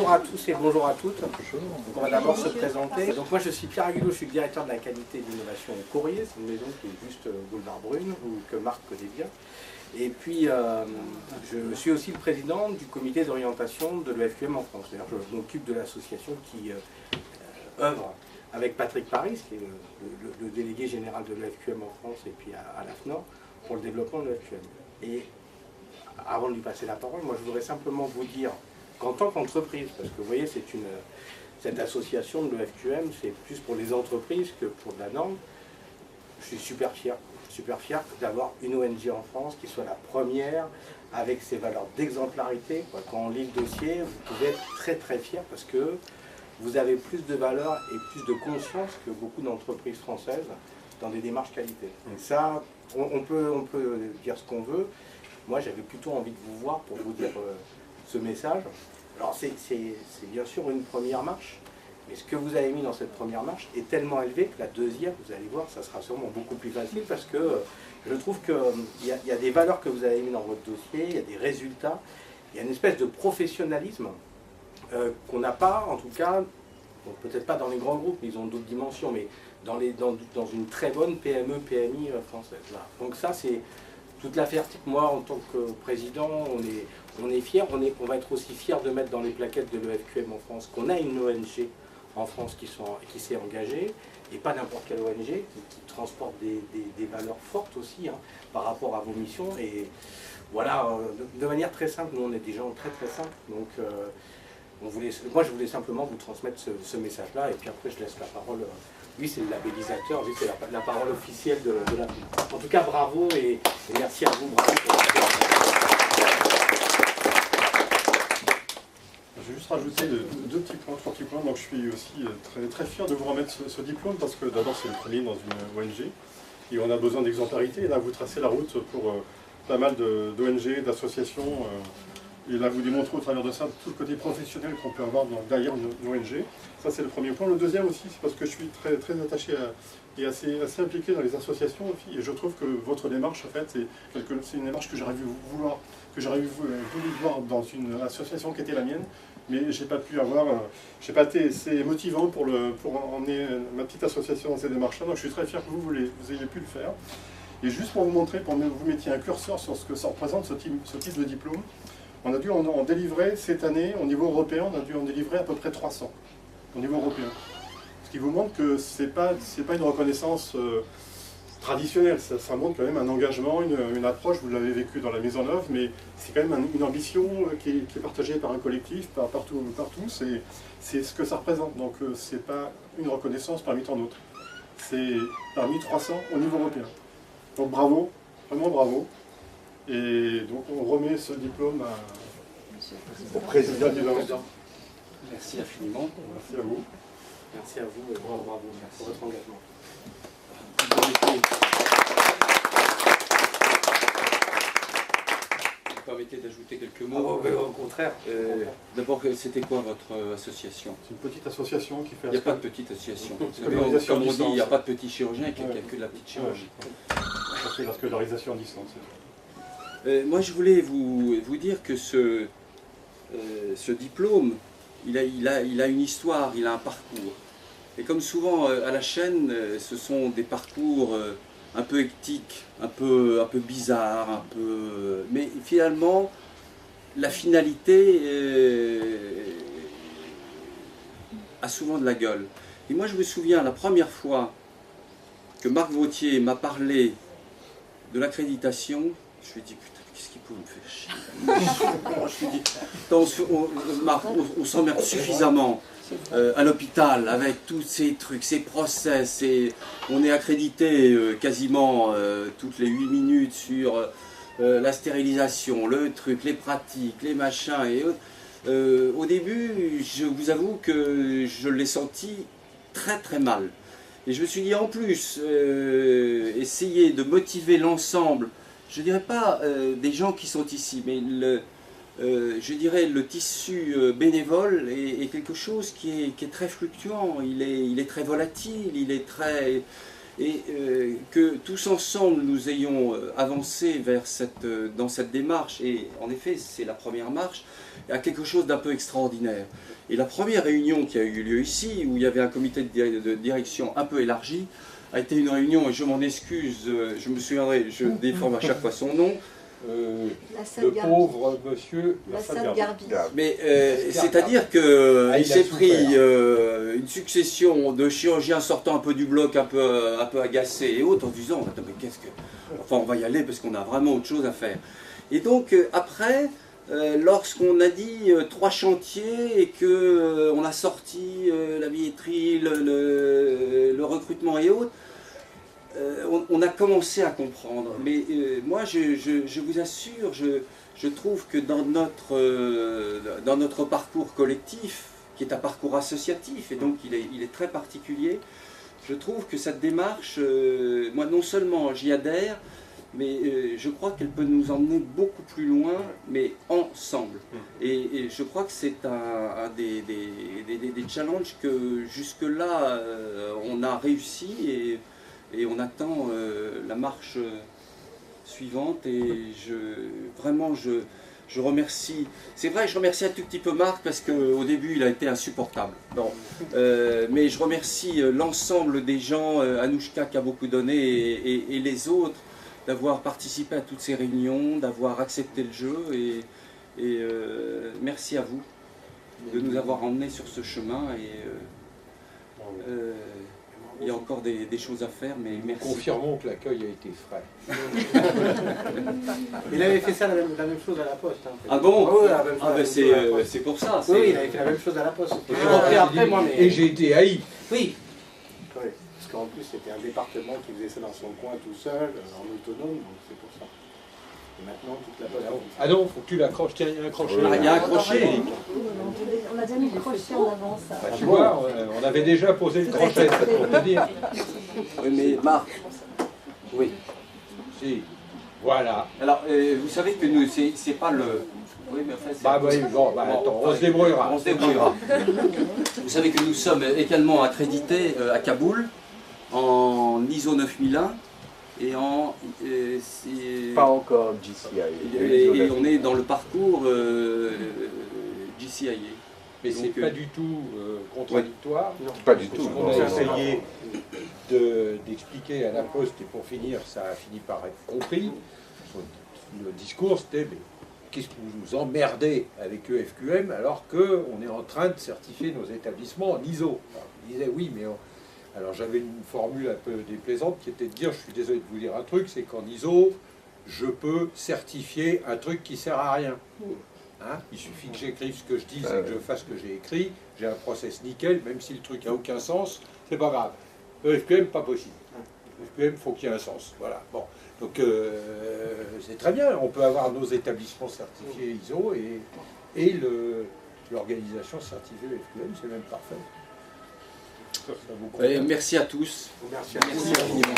bonjour à tous et bonjour à toutes. Donc on va d'abord se présenter. Donc moi je suis Pierre Aguilot, je suis le directeur de la qualité et de l'innovation au Courrier. C'est une maison qui est juste boulevard Brune, ou que Marc connaît bien. Et puis je suis aussi le président du comité d'orientation de l'EFQM en France. D'ailleurs je m'occupe de l'association qui œuvre avec Patrick Paris, qui est le délégué général de l'EFQM en France et puis à l'AFNOR pour le développement de l'EFQM. Et avant de lui passer la parole, moi je voudrais simplement vous dire qu'en tant qu'entreprise, parce que vous voyez, cette association de l'EFQM, c'est plus pour les entreprises que pour de la norme, je suis super fier d'avoir une ONG en France qui soit la première avec ses valeurs d'exemplarité. Quand on lit le dossier, vous pouvez être très très fier parce que vous avez plus de valeur et plus de conscience que beaucoup d'entreprises françaises dans des démarches qualité. Et ça, on peut dire ce qu'on veut. Moi, j'avais plutôt envie de vous voir pour vous dire ce message. Alors, c'est bien sûr une première marche, mais ce que vous avez mis dans cette première marche est tellement élevé que la deuxième, vous allez voir, ça sera sûrement beaucoup plus facile parce que je trouve qu'il y a des valeurs que vous avez mis dans votre dossier, il y a des résultats, il y a une espèce de professionnalisme qu'on n'a pas, en tout cas, bon, peut-être pas dans les grands groupes, ils ont d'autres dimensions, mais dans une très bonne PME, PMI française. Là. Donc ça, c'est toute la fierté. Moi, en tant que président, on est fiers, on va être aussi fiers de mettre dans les plaquettes de l'EFQM en France qu'on a une ONG en France qui s'est engagée, et pas n'importe quelle ONG, qui transporte des valeurs fortes aussi par rapport à vos missions. Et voilà, de manière très simple, nous on est des gens très très simples, donc moi je voulais simplement vous transmettre ce message-là, et puis après je laisse la parole. Lui c'est le labellisateur, lui c'est la parole officielle de la... En tout cas bravo et merci à vous, bravo pour Je vais juste rajouter deux petits points, trois petits points. Donc je suis aussi très, très fier de vous remettre ce diplôme parce que d'abord c'est le premier dans une ONG et on a besoin d'exemplarité. Et là vous tracez la route pour pas mal d'ONG, d'associations. Et là vous démontrez au travers de ça tout le côté professionnel qu'on peut avoir derrière une ONG. Ça c'est le premier point. Le deuxième aussi, c'est parce que je suis très, très attaché et assez impliqué dans les associations. Et je trouve que votre démarche, en fait, c'est une démarche que j'aurais voulu voir dans une association qui était la mienne. Mais j'ai pas pu avoir, j'ai pas été assez motivant pour emmener ma petite association dans ces démarches-là. Donc je suis très fier que vous ayez pu le faire. Et juste pour vous montrer, pour que vous mettiez un curseur sur ce que ça représente, ce type de diplôme, on a dû en délivrer cette année, au niveau européen, on a dû en délivrer à peu près 300, au niveau européen. Ce qui vous montre que c'est pas une reconnaissance traditionnelle, ça montre quand même un engagement, une approche, vous l'avez vécu dans la mise en œuvre, mais c'est quand même une ambition qui est partagée par un collectif, partout, c'est ce que ça représente. Donc c'est pas une reconnaissance parmi tant d'autres, c'est parmi 300 au niveau européen. Donc bravo, vraiment bravo. Et donc on remet ce diplôme au président du Président. Merci infiniment. Merci à vous. Merci à vous et bravo, merci pour votre engagement. Vous permettez d'ajouter quelques mots? Au contraire. D'abord, c'était quoi votre association? C'est une petite association qui fait... Il n'y a pas de petite association. Scolarisation Comme on dit, il n'y a distance. pas de petit chirurgien qui a que de la petite chirurgie. Ça fait la scolarisation à distance. Moi, je voulais vous dire que ce diplôme, il a une histoire, il a un parcours. Et comme souvent à la chaîne, ce sont des parcours un peu hectiques, un peu bizarres, mais finalement, la finalité a souvent de la gueule. Et moi, je me souviens, la première fois que Marc Vautier m'a parlé de l'accréditation, je lui ai dit, putain, qu'est-ce qu'il peut me faire chier? Je lui ai dit, Marc, on s'emmerde suffisamment à l'hôpital avec tous ces trucs, ces process, on est accrédité quasiment toutes les 8 minutes sur la stérilisation, le truc, les pratiques, les machins et autres. Au début, je vous avoue que je l'ai senti très très mal. Et je me suis dit en plus, essayer de motiver l'ensemble, je ne dirais pas des gens qui sont ici, mais je dirais le tissu bénévole est quelque chose qui est très fluctuant, il est très volatile, et que tous ensemble nous ayons avancé dans cette démarche, et en effet c'est la première marche, à quelque chose d'un peu extraordinaire. Et la première réunion qui a eu lieu ici, où il y avait un comité de direction un peu élargi, a été une réunion, et je m'en excuse, je me souviendrai, je déforme à chaque fois son nom, le pauvre monsieur Lassad Garbi. mais c'est-à-dire qu'il s'est pris une succession de chirurgiens sortant un peu du bloc, un peu agacés et autres, en disant attends, mais qu'est-ce que. Enfin, on va y aller parce qu'on a vraiment autre chose à faire. Et donc, après, lorsqu'on a dit 3 chantiers et qu'on a sorti la billetterie, le recrutement et autres, on a commencé à comprendre. Mais moi, je vous assure, je trouve que dans notre parcours collectif, qui est un parcours associatif, et donc il est très particulier, je trouve que cette démarche, moi non seulement j'y adhère, mais je crois qu'elle peut nous emmener beaucoup plus loin, mais ensemble. Et je crois que c'est un des challenges que jusque-là, on a réussi, et on attend la marche suivante. Et vraiment, je remercie, c'est vrai, je remercie un tout petit peu Marc, parce qu'au début, il a été insupportable. Bon. Mais je remercie l'ensemble des gens, Anouchka qui a beaucoup donné, et les autres, d'avoir participé à toutes ces réunions, d'avoir accepté le jeu, et merci à vous de nous avoir emmenés sur ce chemin, et il y a encore des choses à faire, mais merci. Confirmons que l'accueil a été frais. Il avait fait ça la même chose à la Poste. Hein. Ah bon? Oui, c'est pour ça. Oui, il avait fait la même chose à la Poste. J'ai repris après, moi, mais... Et j'ai été haï. Oui. Oui. Parce qu'en plus, c'était un département qui faisait ça dans son coin tout seul, en autonome, donc c'est pour ça. Et maintenant, toute la Poste... Ah non, faut que tu l'accroches. Tiens, il y a un crochet. Il y a un crochet. On a déjà mis le crochet en avance. Bah, tu vois, on avait déjà posé le crochet, ça pour te dire. Oui, mais Marc, oui. Si. Voilà. Alors, vous savez que nous, c'est pas le... Oui, mais enfin, Bah oui, bon, bah, attends, on se débrouillera. On se débrouillera. Vous savez que nous sommes également accrédités à Kaboul, en ISO 9001, et en... Pas encore GCIA. Et on est dans le parcours GCIA. Mais c'est pas du tout contradictoire. Non, pas du tout. On a essayé d'expliquer à la Poste, et pour finir, ça a fini par être compris. Le discours, c'était qu'est-ce que vous nous emmerdez avec EFQM alors qu'on est en train de certifier nos établissements en ISO. Alors, je disais oui, mais... Alors j'avais une formule un peu déplaisante qui était de dire, je suis désolé de vous dire un truc, c'est qu'en ISO, je peux certifier un truc qui sert à rien. Hein, il suffit que j'écrive ce que je dis et que je fasse ce que j'ai écrit, j'ai un process nickel, même si le truc n'a aucun sens, c'est pas grave. EFQM, pas possible. EFQM, il faut qu'il y ait un sens. Voilà. Bon. Donc c'est très bien, on peut avoir nos établissements certifiés ISO et l'organisation certifiée EFQM, c'est même parfait. Merci à tous. Merci infiniment.